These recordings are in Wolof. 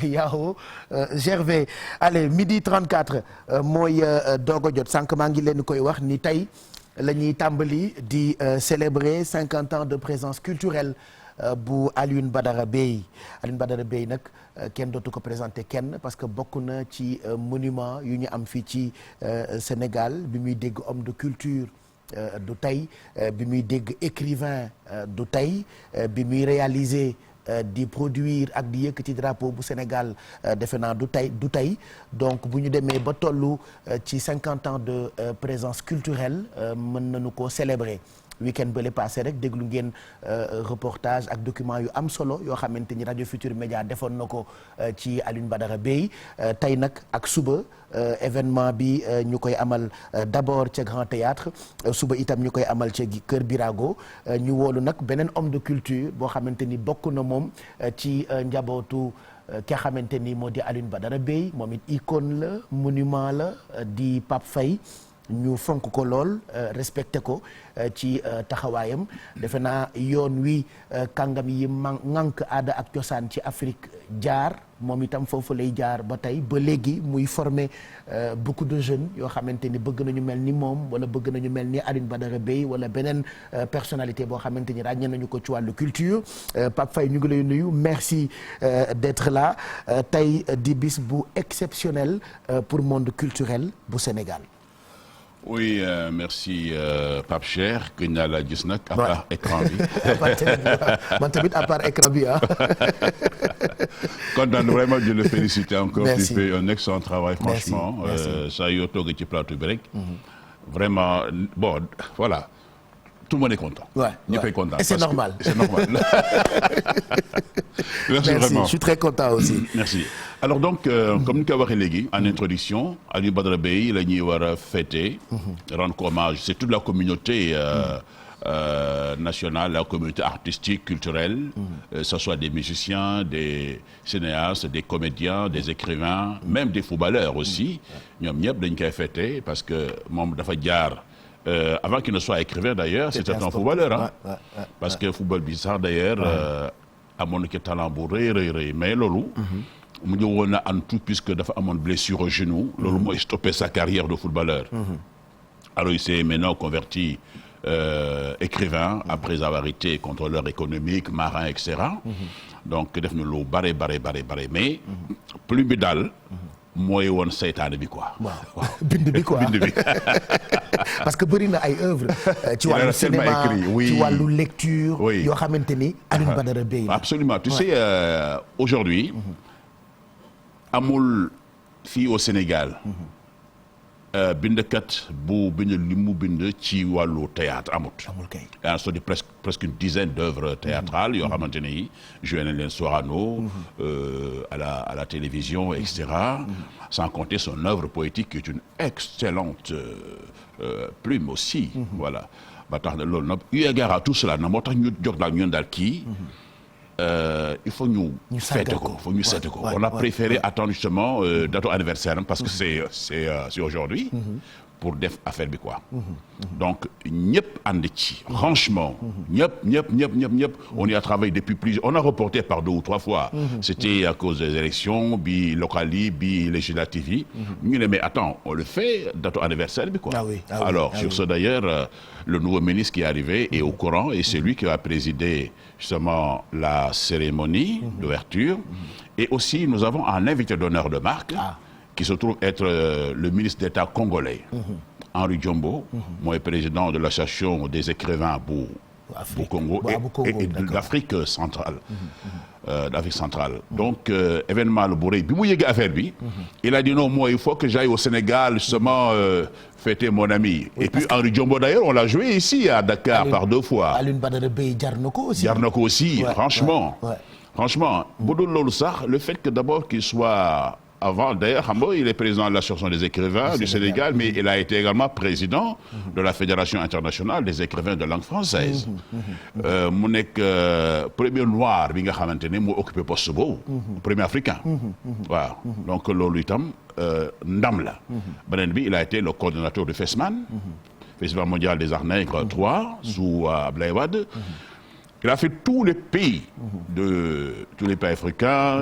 Yao Gervais allez midi 34 mooy doog a jot sànq maa ngi leen koy wax ni tey la ñuy tàmbali di célébrer 50 ans de présence culturelle bu Alioune Badara Bèye nag kenn dootu ko présenté kenn parce que bokk na ci monument yu ñu am fii ci Sénégal bi muy dégg homme de culture du tey bi muy dégg écrivain du tey bi muy réaliser di produire ak di yëkkati drapeau bu Sénégal defe naa du tey donc bu ñu demee ba tollu ci 50 ans de présence culturelle mën nañu ko célébrer week-end bële passé rek déglu ngeen reportage ak document yu am solo yoo xamante ni rajo Futur Média defoon na ko ci Alioune Badara Bèye tey nag ak suba événement bi ñu koy amal d'abord ca Grand Théâtre suba itam ñu koy amal ca Kër Birago ñu woolu nag beneen homme de culture boo xamante ni bokk na moom ci njabootu ki xamante ni moo di Alioune Badara Bèye moom it icône la monument la di Pape Faye ñu fonk ko lool respecté ko ci taxawaayam defe naa yoon wi kàngam yi ŋànk aada ak cosaan ci Afrique jaar moom itam foofu lay jaar ba tey ba léegi muy former beaucoup de jeunes yoo xamante ni bëgg nañu mel ni moom wala bëgg nañu mel ni Alioune Badara Bèye wala beneen personnalité boo xamante ni ràññee nañu ko ci wàllu culture Pape Faye ñu ngi lay nuyu merci d'être là tey di bis bu exceptionnel pour monde culturel bu Sénégal. Oui merci Pape Cheikh gëj naa la gis nag. à part écran bi. man tamit à part écran bi ah. kontaan vraiment de le féliciter encore. Merci. Tu fais un excellent travail franchement. saa yoo toogee ci plateau bi rek. vraiment bon voilà. tout le monde est content. ñëppay content. Et c'est normal. C'est normal. Merci vraiment. Je suis très content aussi. Merci. Alors donc comme ni ko waxee léegi en introduction Alioune Badara Bèye la ñuy war a fêter. rendre hommage c'est toute la communauté nationale, la communauté artistique, culturelle, que ce soit des musiciens, des cinéastes, des comédiens, des écrivains, même des footballeurs aussi. ñoom ñëpp dañ koy fêter parce que moom dafa jaar. Avant qu'il ne soit écrivain d'ailleurs, c'était un footballeur hein. Parce que football bi sax d'ailleurs amoon na ci talent bu rëy mais loolu mu ngi woon na en tout puisque dafa amoon blessure au genou loolu mooy stoppé sa carrière de footballeur alors il s'est maintenant converti écrivain après avoir été contrôleur économique marin etc. donc def na lu bare mais plume bi daal mooy woon seytaane bi quoi. waaw bind bi quoi bind bi. parce que bëri na ay œuvres. ci wàllu cinéma ci wàllu lecture. yoo xamante ni Alioune Badara Bèye la. absolument tu sais amul fii au Sénégal. bindkat bu bind li mu bind ci wàllu théâtre amul kay. so di presque une dizaine d'œuvres théâtrales yoo xamante ne yi joué nañ leen Sorano à la télévision etc. sans compter son œuvre poétique qui est une excellente plume aussi voilà ba tax na loolu nag eu égard à tout cela nag moo tax ñu jóg daal ñun daal kii il faut ñu fête ko on a préféré attendre justement date anniversaire parce que c'est aujourd'hui pour def affaire bi quoi donc ñëpp ànd ci franchement ñëpp on y a travaillé depuis on a reporté par 2 ou 3 fois c'était à cause des élections bi locales yi bi législatives yi ñu ne mais attends on le fait date anniversaire bi quoi alors sur ce d'ailleurs le nouveau ministre qui est arrivé est au courant et c'est lui qui a présidé justement la cérémonie d'ouverture et aussi nous avons un invité d'honneur de marque qui se trouve être le ministre d'État congolais Henri Diombo mooy président de l'association des écrivains bu Congo et de l'Afrique centrale d'Afrique centrale donc événement la bu rëy bi mu yëgee affaire bi il a dit non moi il faut que j'aille au Sénégal justement fêter mon ami et puis Henri Diombo d'ailleurs on l'a joué ici à Dakar par 2 fois Alioune Badara Bèye jar na ko aussi franchement bu dul loolu sax le fait que d'abord qu'il soit avant d'ailleurs xam nga il est président de l'association des écrivains du Sénégal mais il a été également président de la Fédération internationale des écrivains de langue française mu nekk premier noir bi nga xamante ne moo occupé poste boobu premier africain waaw donc loolu itam ndam la beneen bi il a été le coordonnateur du FESMAN Festival mondial des arts nègres 3 sous Abdoulaye Wade Il a fait tous les pays africains,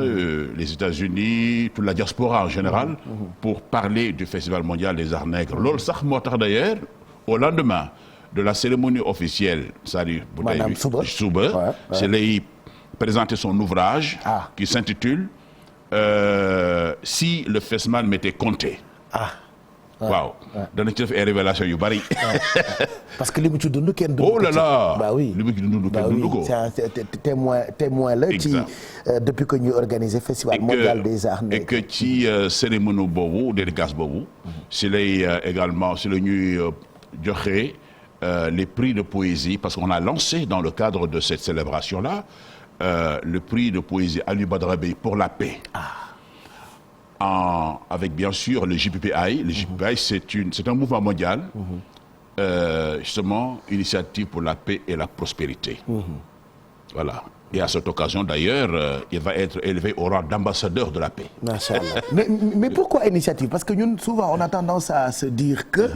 les États-Unis, toute la diaspora en général, pour parler du Festival mondial des arts nègres. Loolu sax moo tax d'ailleurs au lendemain de la cérémonie officielle, c'est-à-dire bu tey suba c'est lay présenter son ouvrage qui s'intitule Si le Fesman m'était compté. waaw dana ci def ay révélation yu bari. parce que li mu ci dund kenn dund ko. oh là là bah oui li mu ci dund kenn dund ko. c'est témoin la ci depuis que ñu organiser festival mondial des arts nègres. et que ci cérémonie boobu dédicace boobu. si lay également si la ñuy joxe les prix de poésie parce qu'on a lancé dans le cadre de cette célébration là le prix de poésie Aliou Badara Bèye pour la paix. Avec bien sûr le JPPI. Le JPPI, c'est un mouvement mondial, justement, initiative pour la paix et la prospérité. Voilà. Et à cette occasion, d'ailleurs, il va être élevé au rang d'ambassadeur de la paix. Machallah. mais pourquoi initiative? Parce que nous, souvent, on a tendance à se dire que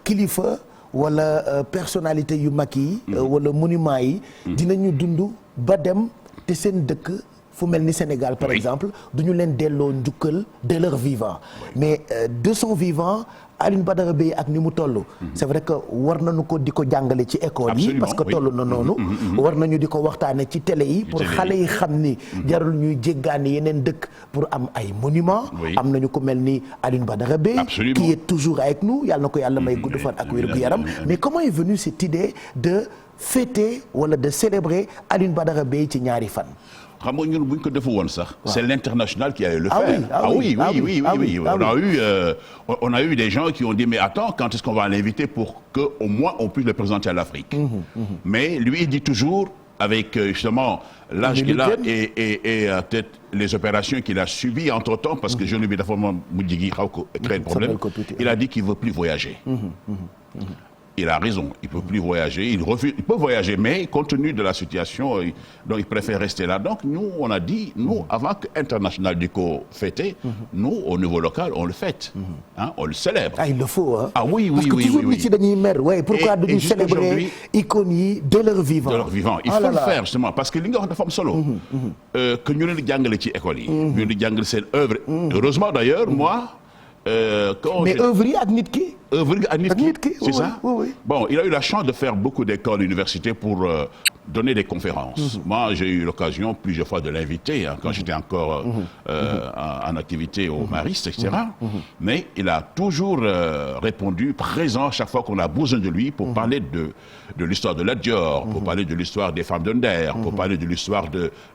kilifa wala personnalité yu mag yi wala monument yi dinañu dund ba dem te seen dëkk fu mel ni Sénégal par exemple du ñu leen delloo njukkal de leur vivant mais de son vivant Alioune Badara Bèye ak ni mu toll c'est vrai que war nañu ko di ko jàngale ci école yi parce que toll na noonu war nañu di ko waxtaane ci télé yi pour xale yi xam ni jarul ñuy jéggaani yeneen dëkk pour am ay monument am nañu ko mel ni Alioune Badara Bèye qui est toujours avec nous yàlla na ko yàlla may gudd fan ak wér gu yaram mais comment est venue cette idée de fêter wala de célébrer Alioune Badara Bèye ci ñaari fan? xam nga ñun bu ñu ko defu woon sax. c'est l'international qui allait le faire. Oui. On a eu des gens qui ont dit mais attends quand est-ce qu'on va l'inviter pour que au moins on puisse le présenter à l'Afrique. Mais lui il dit toujours avec justement l'âge qu'il a et peut-être les opérations qu'il a subies entre-temps parce que jeune bi dafa moom mujj gi xaw ko créer problème. Il a dit qu'il veut plus voyager. Il a raison, il peut plus voyager, il refuse, il peut voyager, mais compte tenu de la situation, donc il préfère rester là. Donc nous, on a dit, nous, avant que International di ko fêter, nous, au niveau local, on le fête, hein, on le célèbre. Ah, il le faut, hein. Ah oui. Parce que toujours nit yi dañuy mer, ouais, pourquoi duñu célébrer icônes yi de leur vivant. De leur vivant. Il faut le faire, justement, parce que li nga wax dafa am solo. Que ñu leen di jàngale ci école yi. ñu leen di jàngale seen œuvre. Heureusement d'ailleurs, moi. Mais œuvre yi ak nit ki. C'est ça. Oui. Bon, il a eu la chance de faire beaucoup d'écoles, d'universités pour donner des conférences. Moi, j'ai eu l'occasion plusieurs fois de l'inviter quand j'étais encore en activité au Mariste, etc. Mais il a toujours répondu présent chaque fois qu'on a besoin de lui pour parler de l'histoire de Lat Dior, pour parler de l'histoire des femmes de Nder, pour parler de l'histoire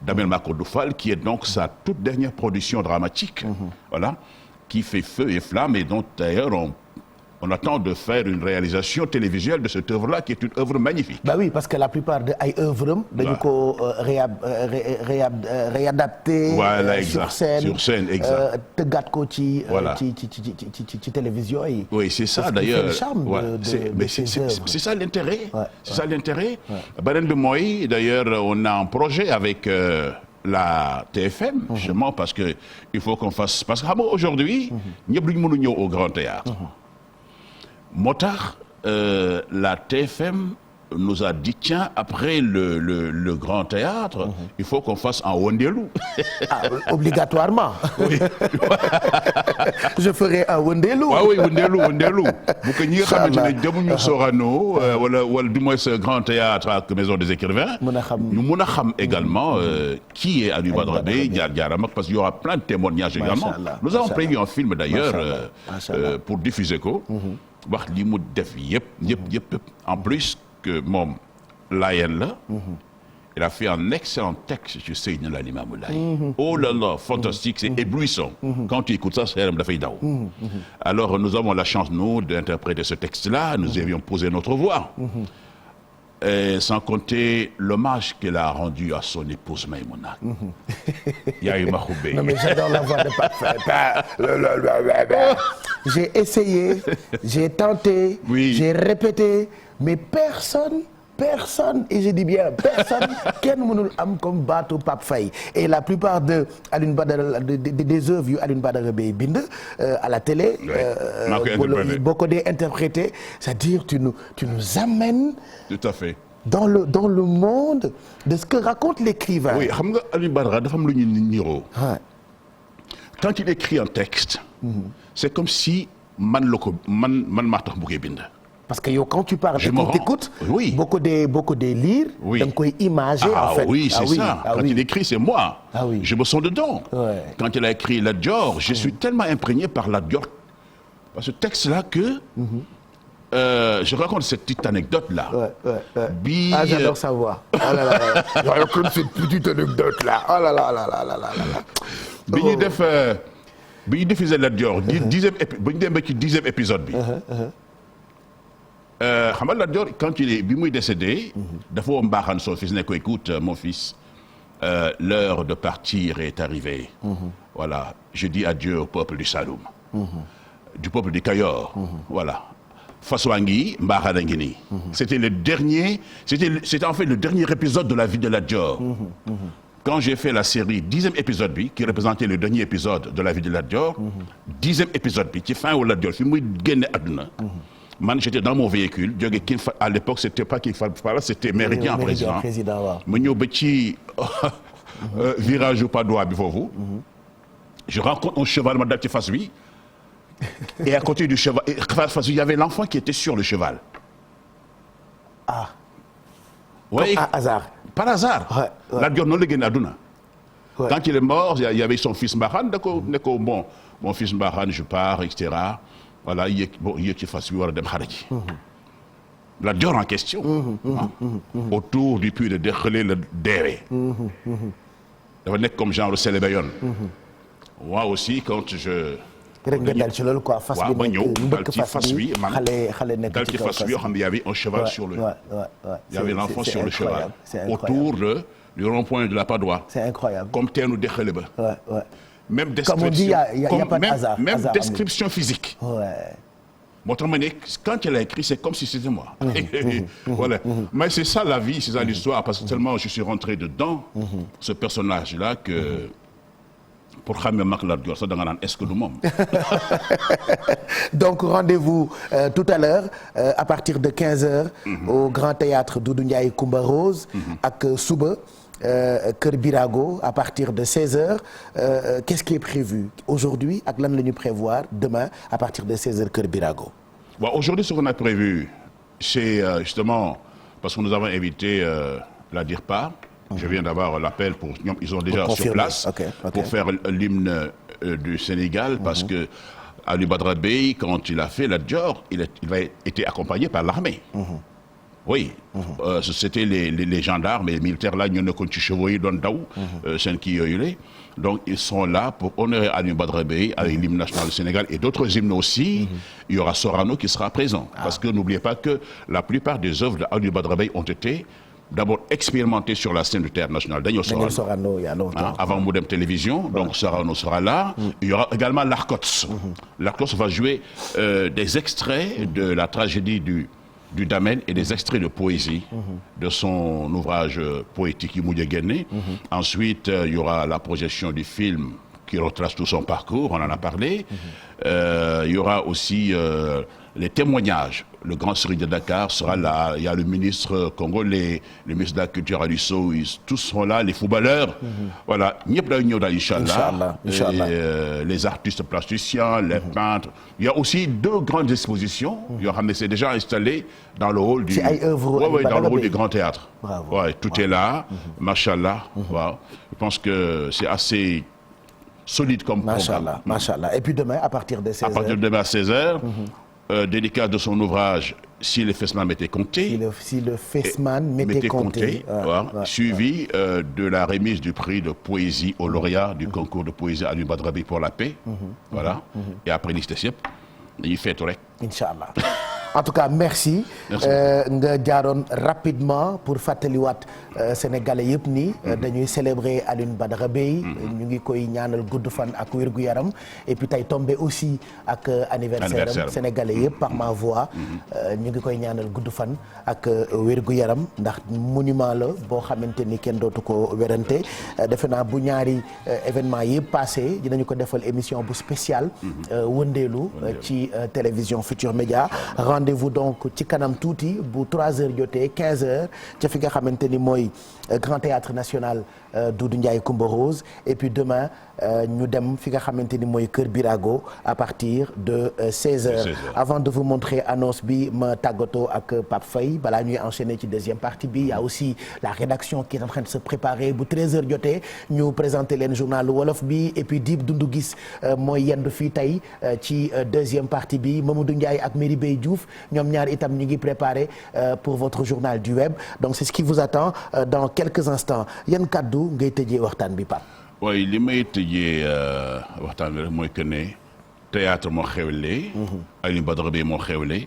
d'Amel Makodou Fall, qui est donc sa toute dernière production dramatique. Voilà. Qui fait feu et flamme et dont d'ailleurs on attend de faire une réalisation télévisuelle de cette œuvre-là qui est une œuvre magnifique. Bah oui, parce que la plupart de ay œuvres dañu ko réadapté sur scène exact tëggaat ko ci télévision yi. Oui, c'est ça d'ailleurs. C'est ça l'intérêt. C'est ça l'intérêt. Beneen bi mooy d'ailleurs on a un projet avec la TFM, justement, parce que il faut qu'on fasse... Parce que aujourd'hui, ñëpp duñu mën a ñëw au Grand Théâtre. Moo tax la TFM nous a dit tiens après le Grand Théâtre il faut qu'on fasse un wëndeelu. Obligatoirement. Oui. Je ferai un wëndeelu. Oui, wëndeelu. Bu ko ñi nga xamante ne demuñu Sorano wala du moins ce Grand Théâtre ak Maison des Écrivains. ñu mën a xam également qui est Aliou Badara Bèye jaar-jaaram parce qu'il y aura plein de témoignages également. Nous avons prévu un film d'ailleurs pour diffuser ko. wax li mu def yëpp en plus que moom Layène la il a fait un excellent texte sur Seydina Limamou Laye. Oh là là, fantastique, c'est éblouissant. Quand tu écoutes ça, sa yaram dafay daw. Alors nous avons la chance nous d'interpréter ce texte-là, nous avions posé notre voix. Et sans compter l'hommage qu'elle a rendu à son épouse Maïmouna. Yaye Mahoubé. Non mais j'adore la voix de Pape. J'ai essayé, j'ai tenté, j'ai répété, mais personne, et je dis bien personne, kenn mënul am comme baatu Pape Faye. Et la plupart de Alioune Badara des œuvres yu Alioune Badara Bèye bind à la télé, boo ko dee interprété, c'est-à-dire tu nous amènes. Tout à fait. dans le monde de ce que raconte l'écrivain. Oui xam nga Alioune Badara dafa am lu ñu niroo. Quand il écrit un texte. C'est comme si man maa tax bu koy bind. Parce que yow quand tu parles et qu'on t'écoute, oui. beaucoup de lire, oui. da nga koy imager en fait. Oui, c'est ça. Quand il écrit, c'est moi. Oui. Je me sens dedans. Ouais. Quand il a écrit Lat Dior, je suis tellement imprégné par Lat Dior, par ce texte-là que je raconte cette petite anecdote-là. J'adore savoir. Oh là là, je raconte cette petite anecdote-là. Oh là là là là là là là. bi ñuy diffusé Lat Dior. bu ñu demee ci 10e épisode bi. xam nga Lat Dior quand bi muy décédé. dafa woo Mbaxane son fils ne ko écoute mon fils l'heure de partir est arrivée. Voilà je dis adieu au peuple du Saloum. du peuple du Kayor. Voilà fas waa ngi Mbaxane a ngi nii. c'était en fait le dernier épisode de la vie de Lat Dior. Quand j'ai fait la série 10e épisode bi qui représentait le dernier épisode de la vie de Lat Dior. 10e épisode bi ci fin wu Lat Dior fi muy génne àdduna. Man j'étais dans mon véhicule jóge à l'époque c'était pas King Fahd c'était Méridien président waaw ma ñëw ba ci virage u Padois bi foofu je rencontre un cheval ma dal ci fas wi et à côté du cheval fas wi il y avait l'enfant qui était sur le cheval. Oui. Hasard. Par hasard. Lat Dior noonu la génne àdduna. Quand il est mort il y avait son fils Mbaxane da ko ne ko bon mon fils Mbaxane je pars et cetera. Voilà yéeg ci fas wi war a dem xare ji. Lat Dior en question. Autour du puits de Dexële la deewee. dafa nekk comme genre célébé yoon. moi aussi quand je. rek nga dal ci loolu quoi fas bi ma ñëw dal ci fas wi man xale nekk dal ci fas wi yoo xam ne y avait un cheval sur le. il y avait l'enfant sur le cheval. autour du rond-point de la Padoie. C'est incroyable. comme teenu Dexële ba. Même description comme on dit, y a pas de hasard. Même description physique. Moo tax ma ne quand elle a écrit c'est comme si c'était moi. Voilà. Mais c'est ça la vie, c'est ça l'histoire parce que tellement je suis rentré dedans ce personnage-là que pour xamee mag Lat Dior sax da nga naan est-ce que du moom. Donc rendez-vous tout à l'heure à partir de 15h au Grand Théâtre Doudou Ndiaye Coumba Rose ak suba Kër Birago à partir de 16h qu'est-ce qui est prévu aujourd'hui ak lan la ñu prévoir demain à partir de 16h Kër Birago. Bon, aujourd'hui ce qu'on a prévu c'est justement parce que nous avons invité la DIRPA. Je viens d'avoir l'appel pour ñoom ils sont déjà sur place pour faire l'hymne du Sénégal parce que Alioune Badara Bèye quand il a fait Lat Dior il a été accompagné par l'armée. Oui, c'était les gendarmes et les militaires là ñoo nekkoon ci chevaux yi doon daw seen kii yooyu la donc ils sont là pour honorer Alioune Badara Bèye avec l'hymne national du Sénégal et d'autres hymnes aussi. Il y aura Sorano qui sera présent parce que n'oubliez pas que la plupart des œuvres de Alioune Badara Bèye ont été d'abord expérimenté sur la scène du théâtre national Daniel Sorano il y a longtemps avant mu dem télévision donc Sorano sera là. Il y aura également l'Arcots. L'Arcots va jouer des extraits de la tragédie du Damel et des extraits de poésie de son ouvrage poétique yi mujj génne. Ensuite il y aura la projection du film qui retrace tout son parcours, on en a parlé. Il y aura aussi les témoignages. Le grand serigne de Dakar sera là. Il y a le ministre congolais, le ministre de la Culture Ali Sow, tous sont là, les footballeurs. Voilà, ñëpp dañu ñëw daal inchallah. Les artistes plasticiens, les peintres. Il y a aussi 2 grandes expositions yoo xam ne c'est déjà installé dans le hall du dans le hall du Grand Théâtre. Ouais, tout est là. Machallah. Waaw. Je pense que c'est assez solide comme programme. Machallah. Et puis demain à partir de 16h. À partir de demain à 16h. Dédicace de son ouvrage Si le Fesman m'était compté. Si le Fesman m'était compté. Suivi de la remise du prix de poésie au lauréat du concours de poésie Alioune Badara Bèye pour la paix. Voilà. Et après liste yëpp dañuy feetu rek. Inch'Allah. En tout cas merci. nga jaaroon rapidement pour fàttaliwaat sénégalais yëpp ni dañuy célébrer Alioune Badara Bèye. ñu ngi koy ñaanal gudd fan ak wérgu yaram et puis tey tombé aussi ak anniversaire am sénégalais yëpp par ma voix. ñu ngi koy ñaanal gudd fan ak wérgu yaram ndax monument la boo xamante ni kenn dootu ko werante defe naa bu ñaari événement yëpp passé dinañu ko defal émission bu spéciale wëndeelu ci télévision Futur Média. rendez-vous donc ci kanam tuuti bu 3h jotee 15h ca fi nga xamante ni mooy Grand Théâtre National Doudou Ndiaye Coumba Rose et puis demain ñu dem fi nga xamante ni mooy Kër Birago à partir de 16h. Avant de vous montrer annonce bi ma tàggatoo ak Pape Faye balaa ñuy enchaîner ci deuxième partie bi. Il y a aussi la rédaction qui est en train de se préparer bu 13h jotee ñu présenter leen journal wolof bi et puis Dip Doundou Guiss mooy yendu fii tey ci deuxième partie bi Mamadou Ndiaye ak Merry Bey Diouf ñoom ñaar itam ñu ngi préparer pour votre journal du web donc c'est ce qui vous attend dans quelques instants yan kaddu ngay tëjee waxtaan bi Pape. waaye li may tëjee waxtaan bi rek mooy que ne théâtre moo xewle. Alioune Badara Bèye moo xewle.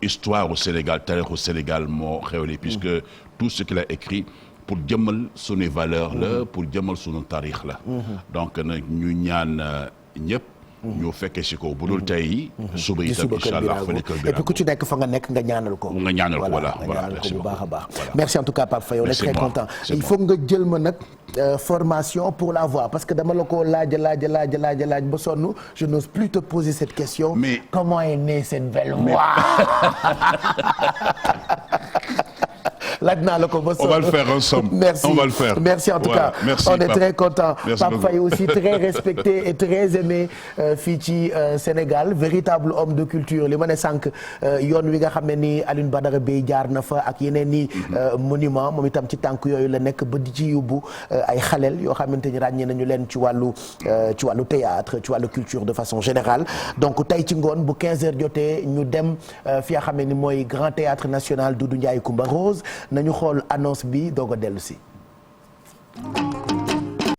histoire au Sénégal taarixu Sénégal moo xewle puisque tout ce qu'il a écrit pour jëmmal suñuy valeur la pour jëmmal suñu taarix la. donc nag ñu ñaan ñëpp. ñu fekkee si ko bu dul tey. suba itam incha allah fële Kër Birago et puis ku ci nekk fa nga nekk nga ñaanal ko. nga ñaanal ko voilà merci beaucoup bu baax a baax. merci en tout cas Pape Faye on est très content. il faut nga jël ma nag formation pour la voix parce que dama la ko laaj ba sonn je n'ose plus te poser cette question. mais comment est née cette belle voix. laaj naa la ko ba sonn. on va le faire ensemble. merci on va le faire. merci en tout cas. merci on est très content. Pape Faye aussi très respecté et très aimé fii ci Sénégal véritable homme de culture li ma ne sànq yoon wi nga xam ne ni Alioune Badara Bèye jaar na fa ak yeneen ni monument moom itam ci tànk yooyu la nekk ba di ci yóbbu ay xaleel yoo xamante ni ràññee nañu leen ci wàllu théâtre ci wàllu culture de façon générale donc tey ci ngoon bu 15h jotee ñu dem fi nga xam ne ni mooy Grand Théâtre National Doudou Ndiaye Coumba Rose nañu xool annonce bi doog a dellu si.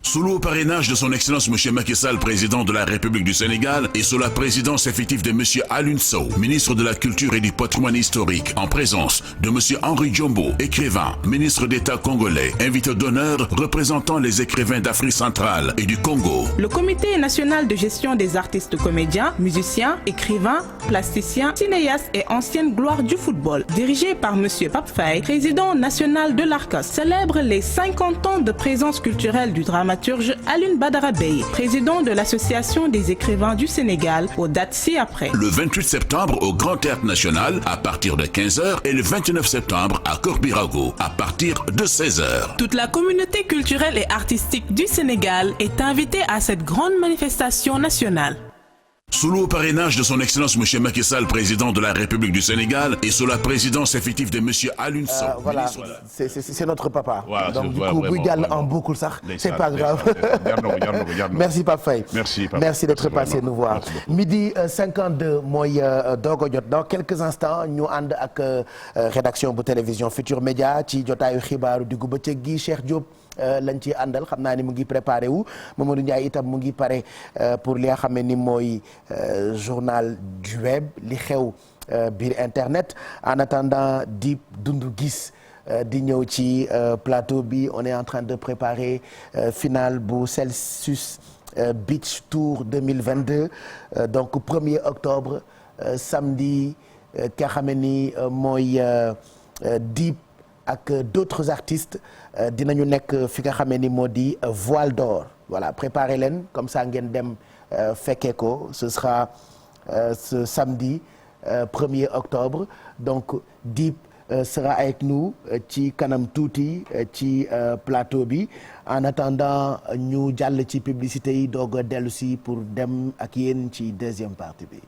Sous le parrainage de son Excellence Monsieur Macky Sall, président de la République du Sénégal, et sous la présidence effective de Monsieur Alioune Sow, ministre de la Culture et du Patrimoine historique, en présence de Monsieur Henri Diombo, écrivain, ministre d'État congolais, invité d'honneur représentant les écrivains d'Afrique centrale et du Congo. Le Comité national de gestion des artistes comédiens, musiciens, écrivains, plasticiens, cinéastes et anciennes gloires du football, dirigé par Monsieur Pape Faye, président national de l'ARCOS, célèbre les 50 ans de présence culturelle du dramaturge Alioune Badara Bèye, président de l'Association des écrivains du Sénégal, aux dates ci-après. Le 28 septembre au Grand Théâtre National à partir de 15h et le 29 septembre à Kër Birago à partir de 16h. Toute la communauté culturelle et artistique du Sénégal est invitée à cette grande manifestation nationale. Sous le parrainage de son Excellence Monsieur Macky Sall, président de la République du Sénégal, et sous la présidence effective de Monsieur Alioune Sow. Voilà, c'est notre papa. Voilà, donc du coup buy jàll en boucle sax c'est pas grave. merci Pape Faye. merci d'être passé nous voir. midi 52 mooy doog a jot dans quelques instants ñu ànd ak rédaction bu télévision Futur Média ci jotaayu xibaaru diggu bëccëg gi Cheikh Diop. lañ ci àndal xam naa ni mu ngi préparé wu Mamadou Ndiaye itam mu ngi pare pour li nga xam ne ni mooy journal du web li xew biir internet en attendant Dip Doundou Guiss di ñëw ci plateau bi on est en train de préparer finale bu Celsius Beach Tour 2022 donc 1er octobre samedi ki nga xam ne ni mooy Dip ak d'autres artistes dinañu nekk fi nga xamee ni moo di Voile d'Or voilà préparez leen comme ça ngeen dem fekkee ko ce sera ce samedi 1er octobre donc Dip sera avec nous ci kanam tuuti ci plateau bi en attendant ñu jàll ci publicité yi doog a dellu si pour dem ak yéen ci deuxième partie bi.